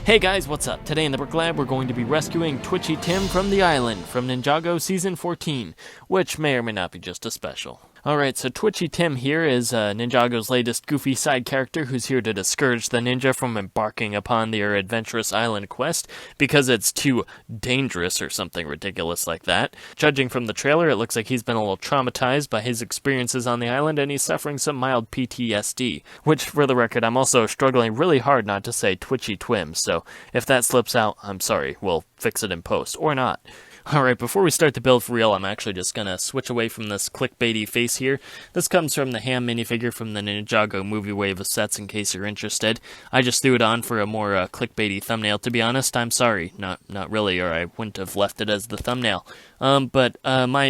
Hey guys, what's up? Today in the Brick Lab, we're going to be rescuing Twitchy Tim from the island from Ninjago Season 14, which may or may not be just a special. Alright, so Twitchy Tim here is Ninjago's latest goofy side character who's here to discourage the ninja from embarking upon their adventurous island quest because it's too dangerous or something ridiculous like that. Judging from the trailer, it looks like he's been a little traumatized by his experiences on the island and he's suffering some mild PTSD, which for the record, I'm also struggling really hard not to say Twitchy Twim, so if that slips out, I'm sorry, we'll fix it in post, or not. Alright, before we start the build for real, I'm actually just gonna switch away from this clickbaity face here. This comes from the Ham minifigure from the Ninjago movie wave of sets, in case you're interested. I just threw it on for a more clickbaity thumbnail. To be honest, I'm sorry. Not really, or I wouldn't have left it as the thumbnail. But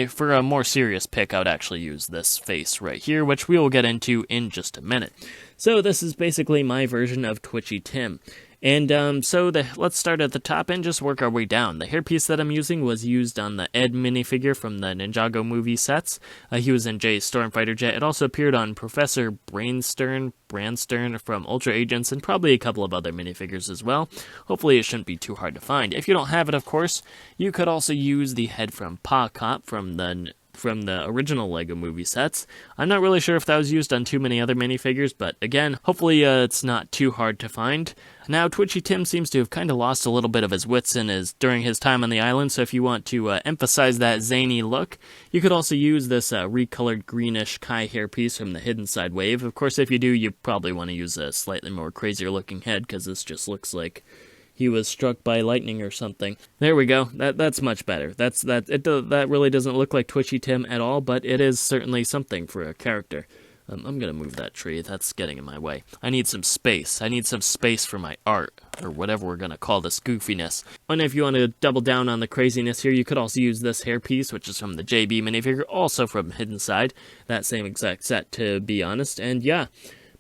for a more serious pick, I would actually use this face right here, which we will get into in just a minute. So this is basically my version of Twitchy Tim. And let's start at the top and just work our way down. The hairpiece that I'm using was used on the Ed minifigure from the Ninjago movie sets. He was in Jay's Stormfighter jet. It also appeared on Professor Branston from Ultra Agents, and probably a couple of other minifigures as well. Hopefully it shouldn't be too hard to find. If you don't have it, of course, you could also use the head from Pa Cop from the original LEGO movie sets. I'm not really sure if that was used on too many other minifigures, but again, hopefully it's not too hard to find. Now, Twitchy Tim seems to have kind of lost a little bit of his wits during his time on the island, so if you want to emphasize that zany look, you could also use this recolored greenish Kai hairpiece from the Hidden Side wave. Of course, if you do, you probably want to use a slightly more crazier looking head, because this just looks like he was struck by lightning or something. There we go. That's much better. That really doesn't look like Twitchy Tim at all, but it is certainly something for a character. I'm gonna move that tree. That's getting in my way. I need some space. I need some space for my art, or whatever we're gonna call this goofiness. And if you want to double down on the craziness here, you could also use this hairpiece, which is from the JB minifigure, also from Hidden Side. That same exact set, to be honest. And yeah,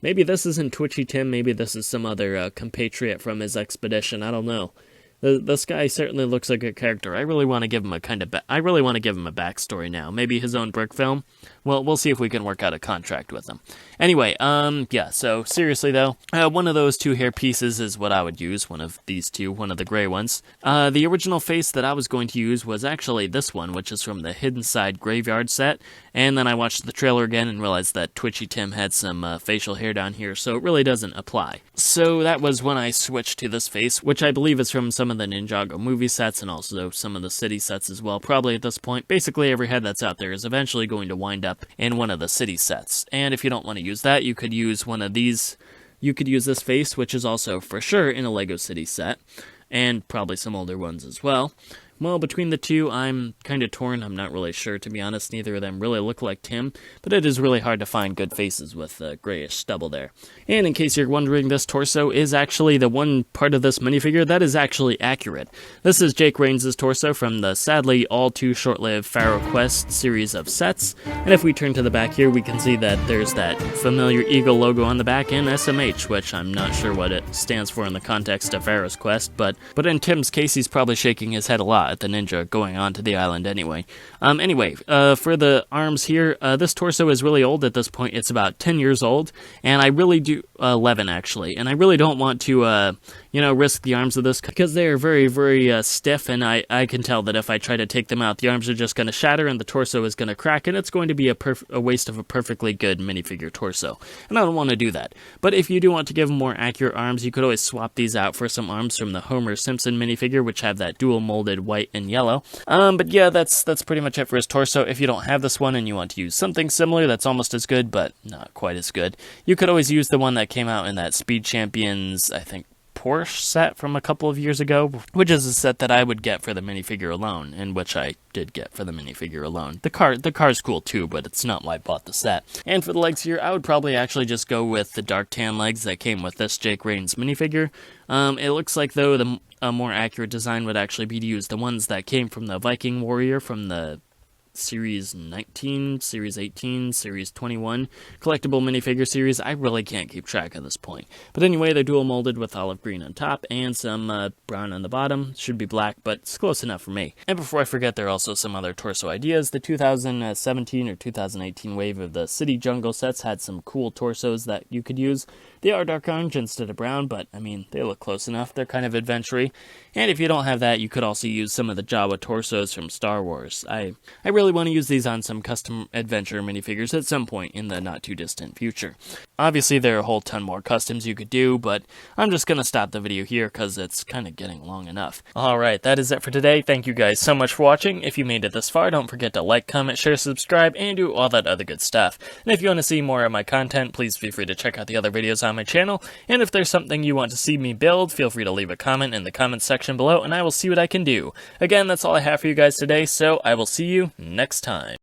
maybe this isn't Twitchy Tim, maybe this is some other compatriot from his expedition, I don't know. This guy certainly looks like a character. I really want to give him a backstory now. Maybe his own brick film? Well, we'll see if we can work out a contract with him. Anyway, yeah, so seriously though, one of those two hair pieces is what I would use, one of these two, one of the gray ones. The original face that I was going to use was actually this one, which is from the Hidden Side Graveyard set, and then I watched the trailer again and realized that Twitchy Tim had some facial hair down here, so it really doesn't apply. So that was when I switched to this face, which I believe is from some of the Ninjago movie sets and also some of the city sets as well. Probably at this point, basically every head that's out there is eventually going to wind up in one of the city sets. And if you don't want to use that, you could use one of these. You could use this face, which is also for sure in a LEGO City set, and probably some older ones as well. Well, between the two, I'm kind of torn. I'm not really sure, to be honest. Neither of them really look like Tim, but it is really hard to find good faces with grayish stubble there. And in case you're wondering, this torso is actually the one part of this minifigure that is actually accurate. This is Jake Rains' torso from the sadly all too short-lived Pharaoh Quest series of sets. And if we turn to the back here, we can see that there's that familiar eagle logo on the back and SMH, which I'm not sure what it stands for in the context of Pharaoh's Quest, but in Tim's case, he's probably shaking his head a lot at the ninja going on to the island anyway. For the arms here, this torso is really old at this point. It's about 10 years old, and I really do, 11 actually, and I really don't want to, risk the arms of this because they are very, very stiff, and I can tell that if I try to take them out, the arms are just going to shatter and the torso is going to crack, and it's going to be a waste of a perfectly good minifigure torso, and I don't want to do that. But if you do want to give more accurate arms, you could always swap these out for some arms from the Homer Simpson minifigure, which have that dual molded white and yellow. But yeah, that's pretty much it for his torso. If you don't have this one and you want to use something similar that's almost as good, but not quite as good, you could always use the one that came out in that Speed Champions, I think, Porsche set from a couple of years ago, which is a set that I would get for the minifigure alone, and which I did get for the minifigure alone. The car's cool too, but it's not why I bought the set. And for the legs here, I would probably actually just go with the dark tan legs that came with this Jake Rains minifigure. It looks like, though, a more accurate design would actually be to use the ones that came from the Viking Warrior from the Series 19, Series 18, Series 21 collectible minifigure series. I really can't keep track at this point. But anyway, they're dual molded with olive green on top and some brown on the bottom. Should be black, but it's close enough for me. And before I forget, there are also some other torso ideas. The 2017 or 2018 wave of the City Jungle sets had some cool torsos that you could use. They are dark orange instead of brown, but, I mean, they look close enough. They're kind of adventure-y. And if you don't have that, you could also use some of the Jawa torsos from Star Wars. I really want to use these on some custom adventure minifigures at some point in the not-too-distant future. Obviously, there are a whole ton more customs you could do, but I'm just going to stop the video here because it's kind of getting long enough. Alright, that is it for today. Thank you guys so much for watching. If you made it this far, don't forget to like, comment, share, subscribe, and do all that other good stuff. And if you want to see more of my content, please feel free to check out the other videos on my channel. And if there's something you want to see me build, feel free to leave a comment in the comments section below, and I will see what I can do. Again, that's all I have for you guys today, so I will see you next time.